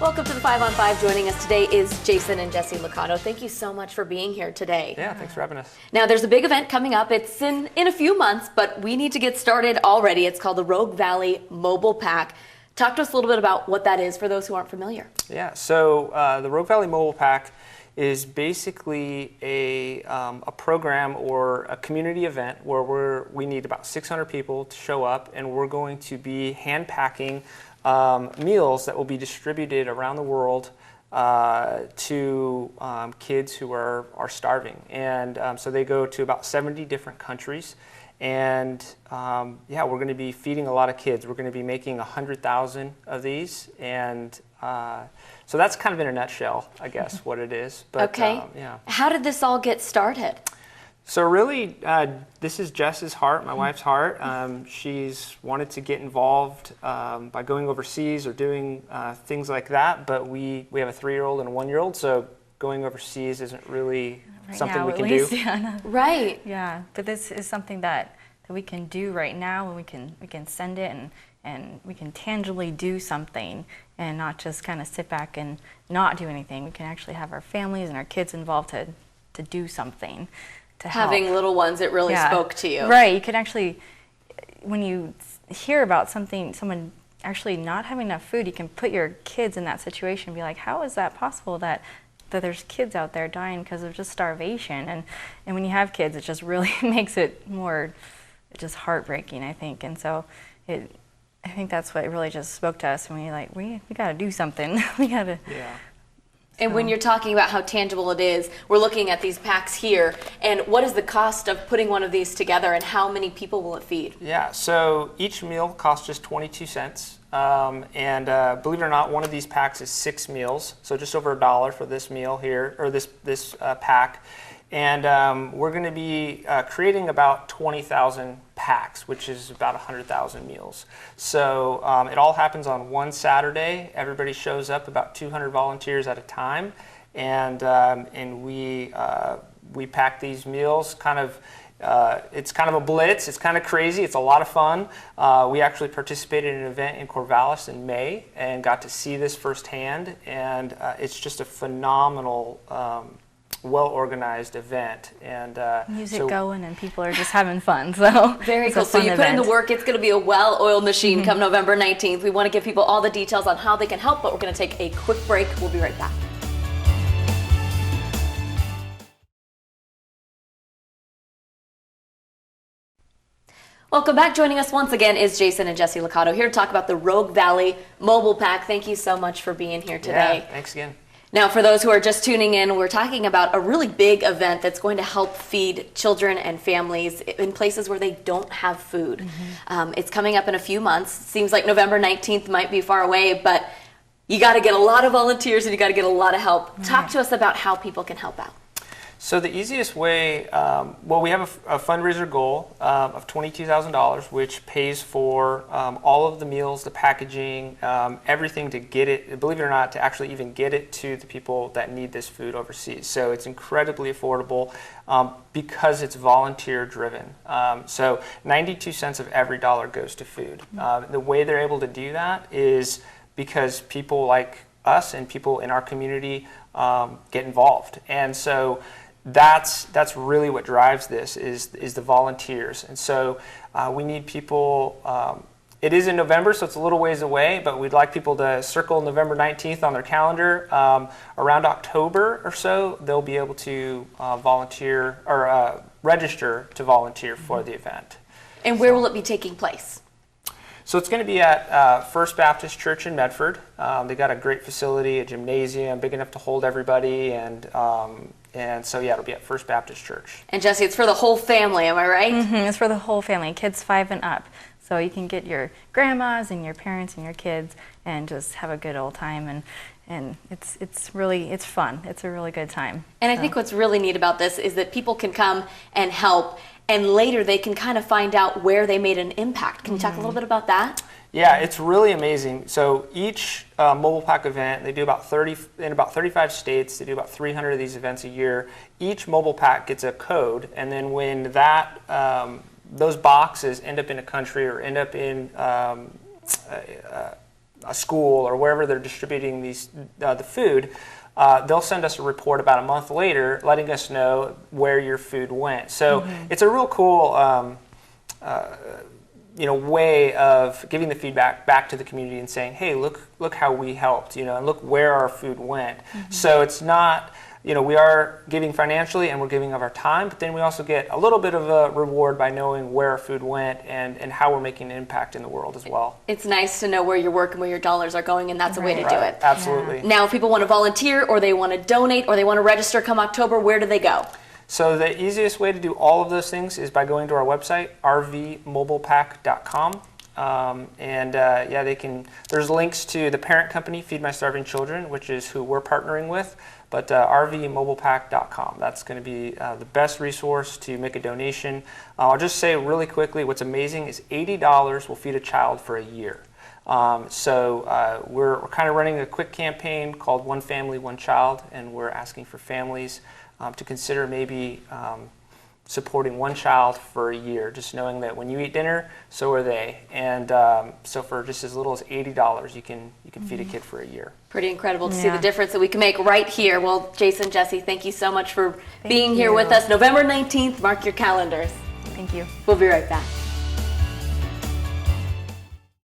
Welcome to the 5 on 5. Joining us today is Jason and Jesse Licano. Thank you so much for being here today. Yeah, thanks for having us. Now, there's a big event coming up. It's in a few months, but we need to get started already. It's called the Rogue Valley Mobile Pack. Talk to us a little bit about what that is for those who aren't familiar. Yeah, so the Rogue Valley Mobile Pack is basically a program or a community event where we need about 600 people to show up, and we're going to be hand packing meals that will be distributed around the world to kids who are starving. And so they go to about 70 different countries. And yeah, we're going to be feeding a lot of kids. We're going to be making 100,000 of these. And so that's kind of in a nutshell, I guess, what it is. But, okay. Yeah. How did this all get started? So really, this is Jess's heart, my wife's heart. She's wanted to get involved by going overseas or doing things like that, but we have a 3-year-old and a 1-year-old, so going overseas isn't really something we can do. Yeah, Right. Yeah, but this is something that we can do right now, and we can send it and we can tangibly do something and not just kind of sit back and not do anything. We can actually have our families and our kids involved to do something. To Having help. little ones, it really spoke to you. Right. You can actually, when you hear about someone actually not having enough food, you can put your kids in that situation and be like, how is that possible that there's kids out there dying because of just starvation? And when you have kids, it just really makes it more just heartbreaking, I think. And so I think that's what really just spoke to us, and we got to do something. We got to. Yeah. And when you're talking about how tangible it is, we're looking at these packs here, and what is the cost of putting one of these together, and how many people will it feed? Yeah, so each meal costs just 22 cents. And believe it or not, one of these packs is 6 meals, so just over $1 for this meal here, or this pack. And we're going to be creating about 20,000 packs, which is about 100,000 meals. So it all happens on one Saturday. Everybody shows up, about 200 volunteers at a time, and we pack these meals. It's kind of a blitz. It's kind of crazy. It's a lot of fun. We actually participated in an event in Corvallis in May and got to see this firsthand, and it's just a phenomenal well-organized event, and music going, and people are just having fun. So very cool. So you put in the work. It's going to be a well-oiled machine come November 19th. We want to give people all the details on how they can help, but we're going to take a quick break. We'll be right back. Welcome back. Joining us once again is Jason and Jesse Licano, here to talk about the Rogue Valley Mobile Pack. Thank you so much for being here today. Yeah, thanks again. Now, for those who are just tuning in, we're talking about a really big event that's going to help feed children and families in places where they don't have food. It's coming up in a few months. Seems like November 19th might be far away, but you got to get a lot of volunteers and you got to get a lot of help. Talk to us about how people can help out. So the easiest way, well, we have a fundraiser goal of $22,000, which pays for all of the meals, the packaging, everything to get it, believe it or not, to actually even get it to the people that need this food overseas. So it's incredibly affordable because it's volunteer driven. So 92 cents of every dollar goes to food. The way they're able to do that is because people like us and people in our community get involved. And so that's really what drives this is the volunteers. And so we need people. It is in November, so it's a little ways away, but we'd like people to circle November 19th on their calendar. Around October or so, they'll be able to volunteer or register to volunteer for the event. And where will it be taking place? So it's going to be at First Baptist Church in Medford. They got a great facility, a gymnasium, big enough to hold everybody, and so yeah, it'll be at First Baptist Church. And Jesse, it's for the whole family, am I right? It's for the whole family, kids 5 and up. So you can get your grandmas and your parents and your kids and just have a good old time, and it's fun. It's a really good time. And I think what's really neat about this is that people can come and help, and later they can kind of find out where they made an impact. Can you talk a little bit about that? Yeah, it's really amazing. So each mobile pack event, they do about 35 states. They do about 300 of these events a year. Each mobile pack gets a code, and then when those boxes end up in a country or end up in a school or wherever they're distributing the food, they'll send us a report about a month later letting us know where your food went. So it's a real cool way of giving the feedback back to the community and saying, hey, look how we helped, and look where our food went. So it's not, we are giving financially and we're giving of our time, but then we also get a little bit of a reward by knowing where our food went and how we're making an impact in the world as well. It's nice to know where your work and where your dollars are going, and that's a way to do it. Absolutely. Yeah. Now, if people want to volunteer or they want to donate or they want to register come October, where do they go? So the easiest way to do all of those things is by going to our website, rvmobilepack.com. They can. There's links to the parent company, Feed My Starving Children, which is who we're partnering with. But rvmobilepack.com. That's going to be the best resource to make a donation. I'll just say really quickly, what's amazing is $80 will feed a child for a year. We're kind of running a quick campaign called One Family, One Child, and we're asking for families to consider maybe supporting one child for a year, just knowing that when you eat dinner, so are they. And so for just as little as $80, you can feed a kid for a year. Pretty incredible to see the difference that we can make right here. Well, Jason, Jesse, thank you so much for being here with us. November 19th, mark your calendars. Thank you. We'll be right back.